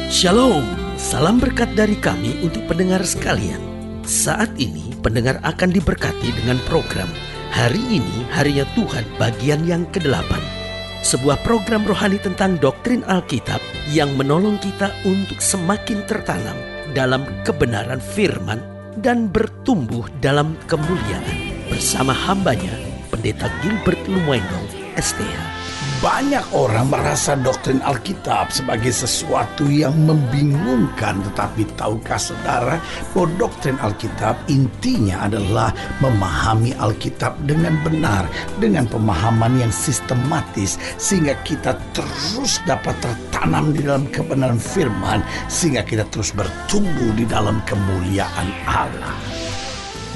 Shalom, salam berkat dari kami untuk pendengar sekalian. Saat ini pendengar akan diberkati dengan program Hari Ini Harinya Tuhan bagian yang ke-8. Sebuah program rohani tentang doktrin Alkitab yang menolong kita untuk semakin tertanam dalam kebenaran firman dan bertumbuh dalam kemuliaan. Bersama hambanya, Pendeta Gilbert Lumendo, STH. Banyak orang merasa doktrin Alkitab sebagai sesuatu yang membingungkan. Tetapi tahukah saudara bahwa doktrin Alkitab intinya adalah memahami Alkitab dengan benar, dengan pemahaman yang sistematis, sehingga kita terus dapat tertanam di dalam kebenaran firman, sehingga kita terus bertumbuh di dalam kemuliaan Allah.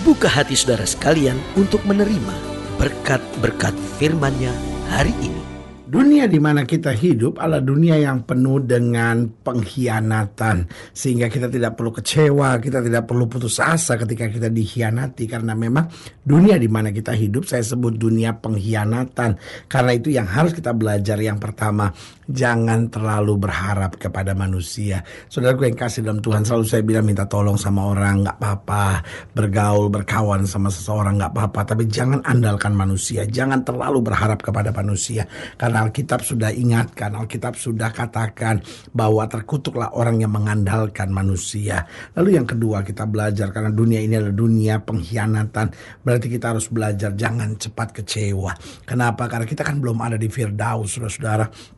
Buka hati saudara sekalian untuk menerima berkat-berkat firman-Nya hari ini. Dunia di mana kita hidup adalah dunia yang penuh dengan pengkhianatan, sehingga kita tidak perlu kecewa, kita tidak perlu putus asa ketika kita dikhianati, karena memang dunia di mana kita hidup saya sebut dunia pengkhianatan. Karena itu yang harus kita belajar yang pertama, jangan terlalu berharap kepada manusia. Saudaraku yang kasih dalam Tuhan, selalu saya bilang minta tolong sama orang nggak apa-apa, bergaul, berkawan sama seseorang nggak apa-apa, tapi jangan andalkan manusia, jangan terlalu berharap kepada manusia. Karena Alkitab sudah ingatkan, Alkitab sudah katakan bahwa terkutuklah orang yang mengandalkan manusia. Lalu yang kedua kita belajar, karena dunia ini adalah dunia pengkhianatan, berarti kita harus belajar jangan cepat kecewa. Kenapa? Karena kita kan belum ada di Firdaus, saudara-saudara.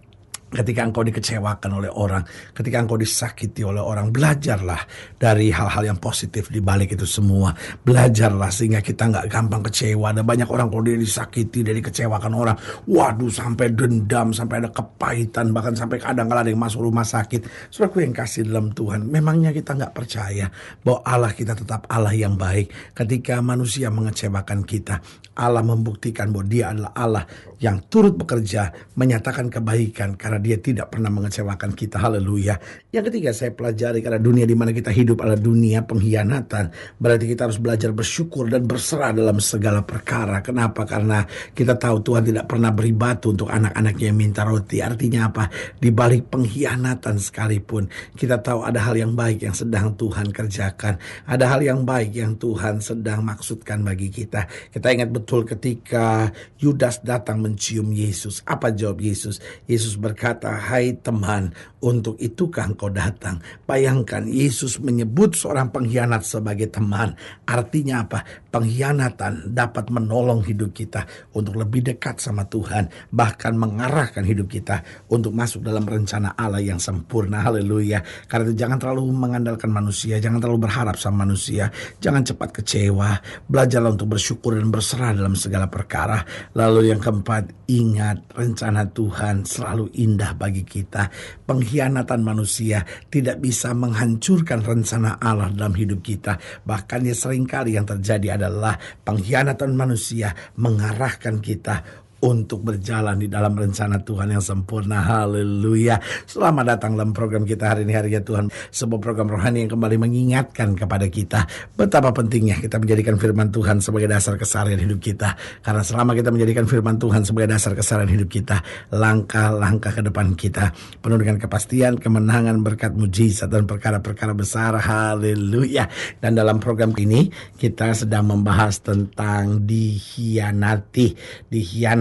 Ketika engkau dikecewakan oleh orang, ketika engkau disakiti oleh orang, belajarlah dari hal-hal yang positif di balik itu semua. Belajarlah sehingga kita nggak gampang kecewa. Ada banyak orang kalau dia disakiti, dia dikecewakan orang, waduh sampai dendam, sampai ada kepahitan, bahkan sampai kadang-kadang ada yang masuk rumah sakit. Saudaraku yang kasih dalam Tuhan, memangnya kita nggak percaya bahwa Allah kita tetap Allah yang baik. Ketika manusia mengecewakan kita, Allah membuktikan bahwa Dia adalah Allah yang turut bekerja, menyatakan kebaikan karena Dia tidak pernah mengecewakan kita. Haleluya. Yang ketiga saya pelajari, karena dunia di mana kita hidup adalah dunia pengkhianatan, berarti kita harus belajar bersyukur dan berserah dalam segala perkara. Kenapa? Karena kita tahu Tuhan tidak pernah beri batu untuk anak-anaknya yang minta roti. Artinya apa? Di balik pengkhianatan sekalipun, kita tahu ada hal yang baik yang sedang Tuhan kerjakan. Ada hal yang baik yang Tuhan sedang maksudkan bagi kita. Kita ingat betul ketika Yudas datang mencium Yesus. Apa jawab Yesus? Yesus berkata, "Hai teman, untuk itukah engkau datang?" Bayangkan Yesus menyebut seorang pengkhianat sebagai teman. Artinya apa? Pengkhianatan dapat menolong hidup kita untuk lebih dekat sama Tuhan, bahkan mengarahkan hidup kita untuk masuk dalam rencana Allah yang sempurna. Haleluya. Karena itu jangan terlalu mengandalkan manusia, jangan terlalu berharap sama manusia, jangan cepat kecewa. Belajarlah untuk bersyukur dan berserah dalam segala perkara. Lalu yang keempat, ingat rencana Tuhan selalu indah bagi kita. Pengkhianatan manusia tidak bisa menghancurkan rencana Allah dalam hidup kita. Bahkan ya seringkali yang terjadi adalah pengkhianatan manusia mengarahkan kita untuk berjalan di dalam rencana Tuhan yang sempurna. Haleluya. Selamat datang dalam program kita hari ini, Harinya Tuhan. Sebuah program rohani yang kembali mengingatkan kepada kita betapa pentingnya kita menjadikan firman Tuhan sebagai dasar keseharian hidup kita. Karena selama kita menjadikan firman Tuhan sebagai dasar keseharian hidup kita, langkah-langkah ke depan kita penuh dengan kepastian, kemenangan, berkat, mujizat, dan perkara-perkara besar. Haleluya. Dan dalam program ini kita sedang membahas tentang dikhianati.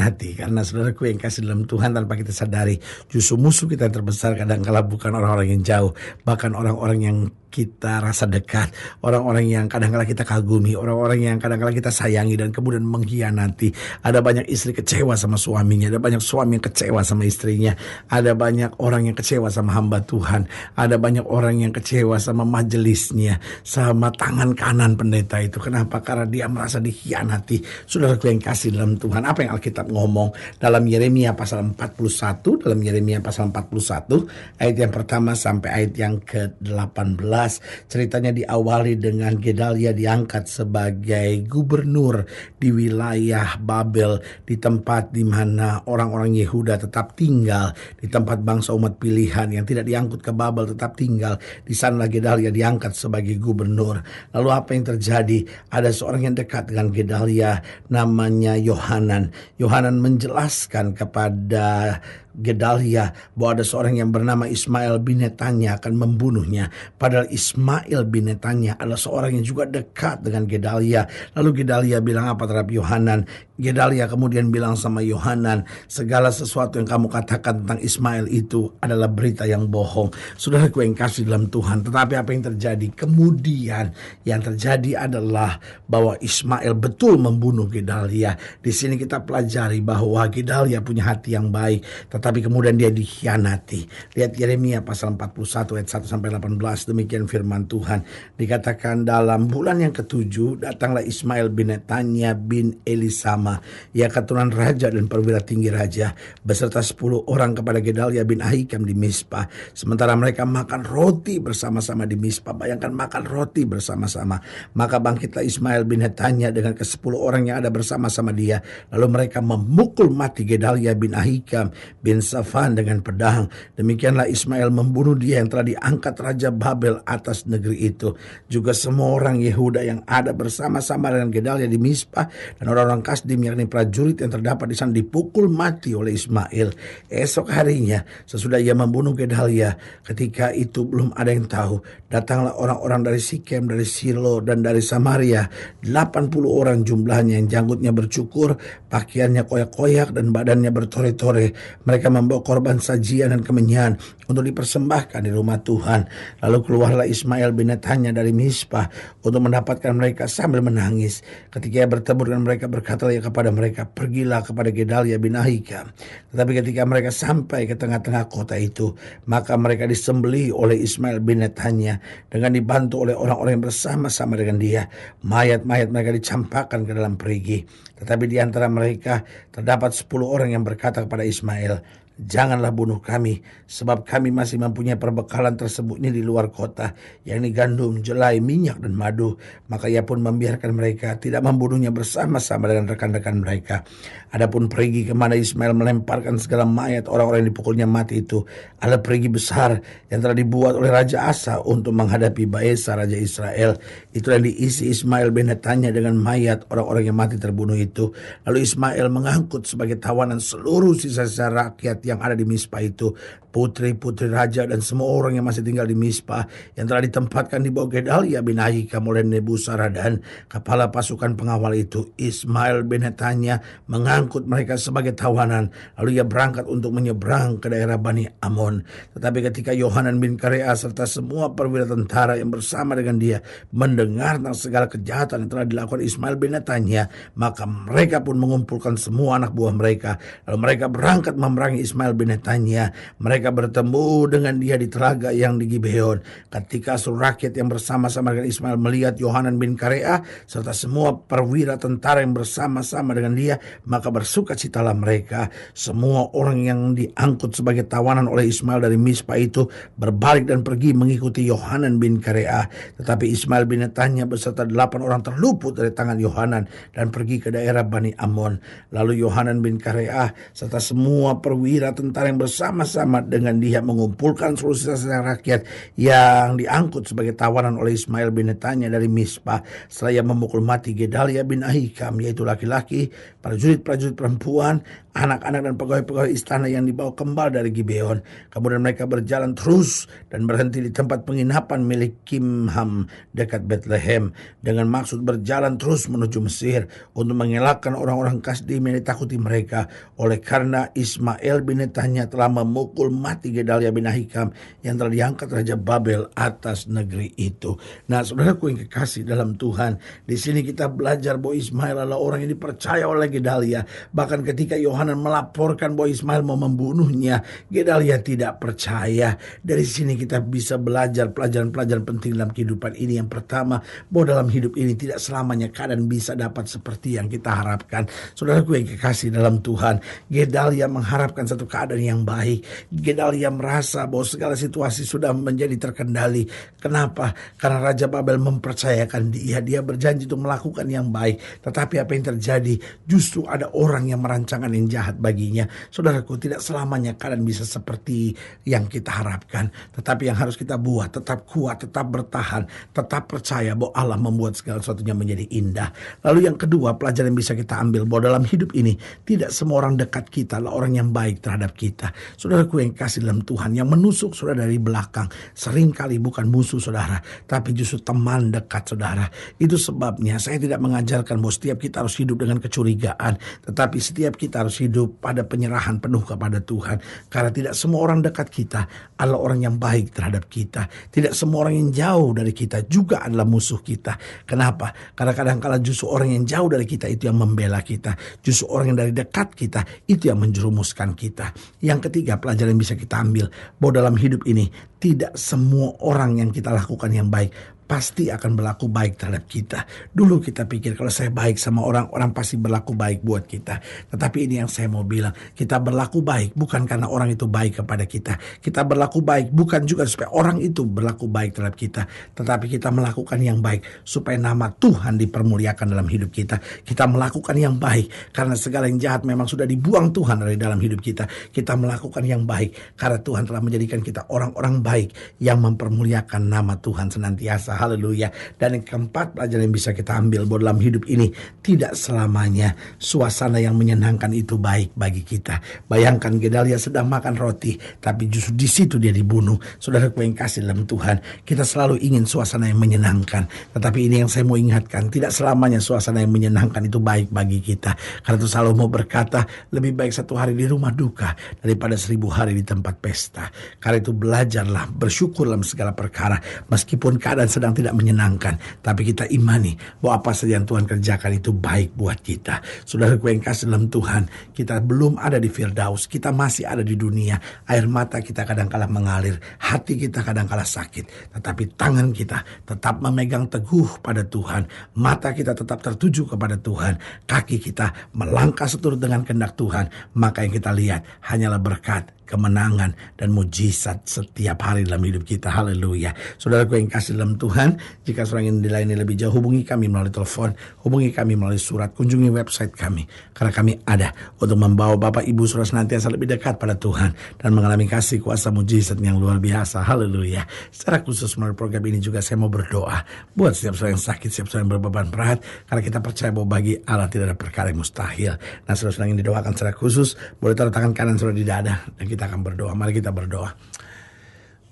Karena saudaraku yang kasih dalam Tuhan, tanpa kita sadari justru musuh kita yang terbesar kadang-kala bukan orang-orang yang jauh, bahkan orang-orang yang kita rasa dekat, orang-orang yang kadang-kala kita kagumi, orang-orang yang kadang-kala kita sayangi dan kemudian mengkhianati. Ada banyak istri kecewa sama suaminya, ada banyak suami yang kecewa sama istrinya, ada banyak orang yang kecewa sama hamba Tuhan, ada banyak orang yang kecewa sama majelisnya, sama tangan kanan pendeta itu. Kenapa? Karena dia merasa dikhianati. Saudaraku yang kasih dalam Tuhan, apa yang Alkitab ngomong dalam Yeremia pasal 41, dalam Yeremia pasal 41 ayat yang pertama sampai ayat yang ke-18. Ceritanya diawali dengan Gedalia diangkat sebagai gubernur di wilayah Babel, di tempat di mana orang-orang Yehuda tetap tinggal, di tempat bangsa umat pilihan yang tidak diangkut ke Babel tetap tinggal. Di sana Gedalia diangkat sebagai gubernur. Lalu apa yang terjadi? Ada seorang yang dekat dengan Gedalia, namanya Yohanan. Yohanan menjelaskan kepada Gedalia bahwa ada seorang yang bernama Ismail bin Netanya akan membunuhnya. Padahal Ismail bin Netanya adalah seorang yang juga dekat dengan Gedalia. Lalu Gedalia bilang apa terhadap Yohanan? Gedalia kemudian bilang sama Yohanan, segala sesuatu yang kamu katakan tentang Ismail itu adalah berita yang bohong. Saudaraku yang kasih dalam Tuhan, tetapi apa yang terjadi? Kemudian yang terjadi adalah bahwa Ismail betul membunuh Gedalia. Di sini kita pelajari bahwa Gedalia punya hati yang baik, tetapi kemudian dia dikhianati. Lihat Yeremia pasal 41 ayat 1 sampai 18, demikian firman Tuhan. Dikatakan dalam bulan yang ketujuh datanglah Ismail bin Netanya bin Elisama, ia keturunan raja dan perwira tinggi raja, beserta 10 orang kepada Gedalia bin Ahikam di Mizpah. Sementara mereka makan roti bersama-sama di Mizpah. Bayangkan makan roti bersama-sama. Maka bangkitlah Ismail bin Netanya dengan ke-10 orang yang ada bersama-sama dia. Lalu mereka memukul mati Gedalia bin Ahikam bin Safan dengan pedang. Demikianlah Ismail membunuh dia yang telah diangkat Raja Babel atas negeri itu. Juga semua orang Yehuda yang ada bersama-sama dengan Gedalia di Mizpah dan orang-orang Kasdim yakni prajurit yang terdapat di sana dipukul mati oleh Ismail. Esok harinya sesudah ia membunuh Gedalia, ketika itu belum ada yang tahu, datanglah orang-orang dari Sikem, dari Silo dan dari Samaria, 80 orang jumlahnya yang janggutnya bercukur, pakaiannya koyak-koyak dan badannya bertore-tore. Mereka membawa korban sajian dan kemenyan untuk dipersembahkan di rumah Tuhan. Lalu keluarlah Ismail bin Netanya dari Mizpah untuk mendapatkan mereka sambil menangis. Ketika ia bertemu dengan mereka, berkatalah ia kepada mereka, pergilah kepada Gedalia bin Ahikam. Tetapi ketika mereka sampai ke tengah-tengah kota itu, maka mereka disembelih oleh Ismail bin Netanya dengan dibantu oleh orang-orang yang bersama-sama dengan dia. Mayat-mayat mereka dicampakkan ke dalam perigi. Tetapi di antara mereka terdapat 10 orang yang berkata kepada Ismail, janganlah bunuh kami, sebab kami masih mempunyai perbekalan tersembunyi di luar kota, yakni gandum, jelai, minyak, dan madu. Maka ia pun membiarkan mereka, tidak membunuhnya bersama-sama dengan rekan-rekan mereka. Adapun perigi kemana Ismail melemparkan segala mayat orang-orang yang dipukulnya mati itu adalah perigi besar yang telah dibuat oleh Raja Asa untuk menghadapi Baesa, Raja Israel. Itu yang diisi Ismail bin Netanya dengan mayat orang-orang yang mati terbunuh itu. Lalu Ismail mengangkut sebagai tawanan seluruh sisa-sisa rakyat yang ada di Mizpah itu, putri-putri raja dan semua orang yang masih tinggal di Mizpah yang telah ditempatkan di bawah Gedalia bin Ahikam oleh Nebuzaradan, kepala pasukan pengawal itu. Ismail bin Netanya mengangkut mereka sebagai tawanan, lalu ia berangkat untuk menyeberang ke daerah Bani Amon. Tetapi ketika Yohanan bin Karea serta semua perwira tentara yang bersama dengan dia mendengar tentang segala kejahatan yang telah dilakukan Ismail bin Netanya, maka mereka pun mengumpulkan semua anak buah mereka, lalu mereka berangkat memerangi Ismail bin Netanya. Mereka bertemu dengan dia di telaga yang di Gibeon. Ketika seluruh rakyat yang bersama-sama dengan Ismail melihat Yohanan bin Karea serta semua perwira tentara yang bersama-sama dengan dia, maka bersukacitalah mereka. Semua orang yang diangkut sebagai tawanan oleh Ismail dari Mizpah itu berbalik dan pergi mengikuti Yohanan bin Karea. Tetapi Ismail bin Netanya beserta 8 orang terluput dari tangan Yohanan dan pergi ke daerah Bani Amon. Lalu Yohanan bin Karea serta semua perwira tentara yang bersama-sama dengan dia mengumpulkan seluruh sisa-sisa rakyat yang diangkut sebagai tawanan oleh Ismail bin Netanya dari Mizpah. Setelah ia memukul mati Gedalia bin Ahikam, yaitu laki-laki, prajurit-prajurit perempuan, anak-anak dan pegawai-pegawai istana yang dibawa kembali dari Gibeon. Kemudian mereka berjalan terus dan berhenti di tempat penginapan milik Kimham dekat Bethlehem dengan maksud berjalan terus menuju Mesir untuk mengelakkan orang-orang Kasdim yang ditakuti mereka, oleh karena Ismail bin Netanya telah memukul mati Gedalia bin Ahikam yang telah diangkat Raja Babel atas negeri itu. Nah, saudaraku yang kekasih dalam Tuhan, di sini kita belajar bahwa Ismail adalah orang yang dipercaya oleh Gedalia. Bahkan ketika Yohanan melaporkan bahwa Ismail mau membunuhnya, Gedalia tidak percaya. Dari sini kita bisa belajar pelajaran-pelajaran penting dalam kehidupan ini. Yang pertama, bahwa dalam hidup ini tidak selamanya keadaan bisa dapat seperti yang kita harapkan. Saudaraku yang kekasih dalam Tuhan, Gedalia mengharapkan satu keadaan yang baik. Gedalia merasa bahwa segala situasi sudah menjadi terkendali. Kenapa? Karena Raja Babel mempercayakan dia. Dia berjanji untuk melakukan yang baik. Tetapi apa yang terjadi? Justru ada orang yang merancangkan yang jahat baginya. Saudaraku, tidak selamanya keadaan bisa seperti yang kita harapkan. Tetapi yang harus kita buat, tetap kuat, tetap bertahan, tetap percaya bahwa Allah membuat segala sesuatunya menjadi indah. Lalu yang kedua, pelajaran yang bisa kita ambil bahwa dalam hidup ini tidak semua orang dekat kita adalah orang yang baik terhadap kita. Saudaraku yang kasih dalam Tuhan, yang menusuk saudara dari belakang seringkali bukan musuh saudara, tapi justru teman dekat saudara. Itu sebabnya saya tidak mengajarkan bahwa setiap kita harus hidup dengan kecurigaan, tetapi setiap kita harus hidup pada penyerahan penuh kepada Tuhan. Karena tidak semua orang dekat kita adalah orang yang baik terhadap kita. Tidak semua orang yang jauh dari kita juga adalah musuh kita. Kenapa? Karena kadang-kala justru orang yang jauh dari kita itu yang membela kita. Justru orang yang dari dekat kita itu yang menjerumuskan kita. Yang ketiga, pelajaran yang bisa kita ambil bahwa dalam hidup ini tidak semua orang yang kita lakukan yang baik pasti akan berlaku baik terhadap kita. Dulu kita pikir kalau saya baik sama orang, orang pasti berlaku baik buat kita. Tetapi ini yang saya mau bilang, kita berlaku baik bukan karena orang itu baik kepada kita. Kita berlaku baik bukan juga supaya orang itu berlaku baik terhadap kita. Tetapi kita melakukan yang baik supaya nama Tuhan dipermuliakan dalam hidup kita. Kita melakukan yang baik karena segala yang jahat memang sudah dibuang Tuhan dari dalam hidup kita. Kita melakukan yang baik karena Tuhan telah menjadikan kita orang-orang baik yang mempermuliakan nama Tuhan senantiasa. Haleluya. Dan yang keempat, pelajaran yang bisa kita ambil bahwa dalam hidup ini tidak selamanya suasana yang menyenangkan itu baik bagi kita. Bayangkan Gedalia sedang makan roti, tapi justru di situ dia dibunuh. Saudaraku yang kasih dalam Tuhan, kita selalu ingin suasana yang menyenangkan. Tetapi ini yang saya mau ingatkan, tidak selamanya suasana yang menyenangkan itu baik bagi kita. Karena itu selalu mau berkata, lebih baik 1 hari di rumah duka daripada 1000 hari di tempat pesta. Karena itu belajarlah bersyukur dalam segala perkara, meskipun keadaan sedang tidak menyenangkan, tapi kita imani bahwa apa saja yang Tuhan kerjakan itu baik buat kita. Saudaraku yang kasih dalam Tuhan, kita belum ada di Firdaus, kita masih ada di dunia. Air mata kita kadang-kala mengalir, hati kita kadang-kala sakit, tetapi tangan kita tetap memegang teguh pada Tuhan, mata kita tetap tertuju kepada Tuhan, kaki kita melangkah seturut dengan kehendak Tuhan. Maka yang kita lihat hanyalah berkat, kemenangan, dan mujizat setiap hari dalam hidup kita. Haleluya. Saudaraku yang kasih dalam Tuhan, jika saudara ingin dilayani lebih jauh, hubungi kami melalui telepon, hubungi kami melalui surat, kunjungi website kami. Karena kami ada untuk membawa Bapak Ibu saudara senantiasa lebih dekat pada Tuhan dan mengalami kasih kuasa mujizat yang luar biasa. Haleluya. Secara khusus melalui program ini juga saya mau berdoa buat setiap saudara yang sakit, setiap saudara yang berbeban berat, karena kita percaya bahwa bagi Allah tidak ada perkara yang mustahil. Nah, saudara ingin didoakan secara khusus, boleh taruh tangan kanan saudara di dada dan kita akan berdoa. Mari kita berdoa.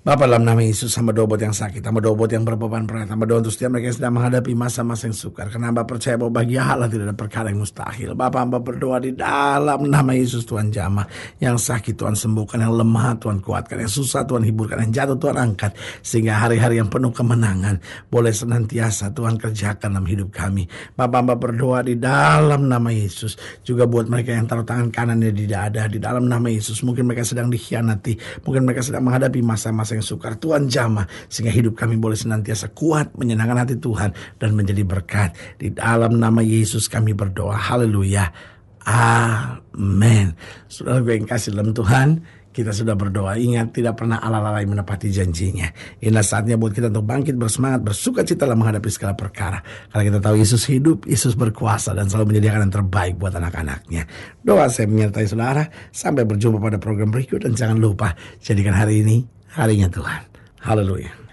Bapa, dalam nama Yesus, hamba doa buat yang sakit, hamba doa buat yang berbeban berat, hamba doa untuk setiap mereka yang sedang menghadapi masa-masa yang sukar, karena hamba percaya bahwa bagi Allah tidak ada perkara yang mustahil. Bapa, hamba berdoa di dalam nama Yesus, Tuhan jamah, yang sakit Tuhan sembuhkan, yang lemah Tuhan kuatkan, yang susah Tuhan hiburkan, yang jatuh Tuhan angkat, sehingga hari-hari yang penuh kemenangan boleh senantiasa Tuhan kerjakan dalam hidup kami. Bapa, hamba berdoa di dalam nama Yesus, juga buat mereka yang taruh tangan kanannya di dada, di dalam nama Yesus, mungkin mereka sedang dikhianati, mungkin mereka sedang menghadapi masa-masa yang sukar. Tuhan jamah sehingga hidup kami boleh senantiasa kuat, menyenangkan hati Tuhan, dan menjadi berkat. Di dalam nama Yesus kami berdoa. Haleluya. Amin. Saudara gue yang kasih dalam Tuhan, kita sudah berdoa. Ingat, tidak pernah Allah lalai menepati janjinya. Inilah saatnya buat kita untuk bangkit, bersemangat, bersuka cita dalam menghadapi segala perkara. Karena kita tahu Yesus hidup, Yesus berkuasa, dan selalu menyediakan yang terbaik buat anak-anaknya. Doa saya menyertai saudara. Sampai berjumpa pada program berikut. Dan jangan lupa, jadikan hari ini harinya Tuhan. Haleluya.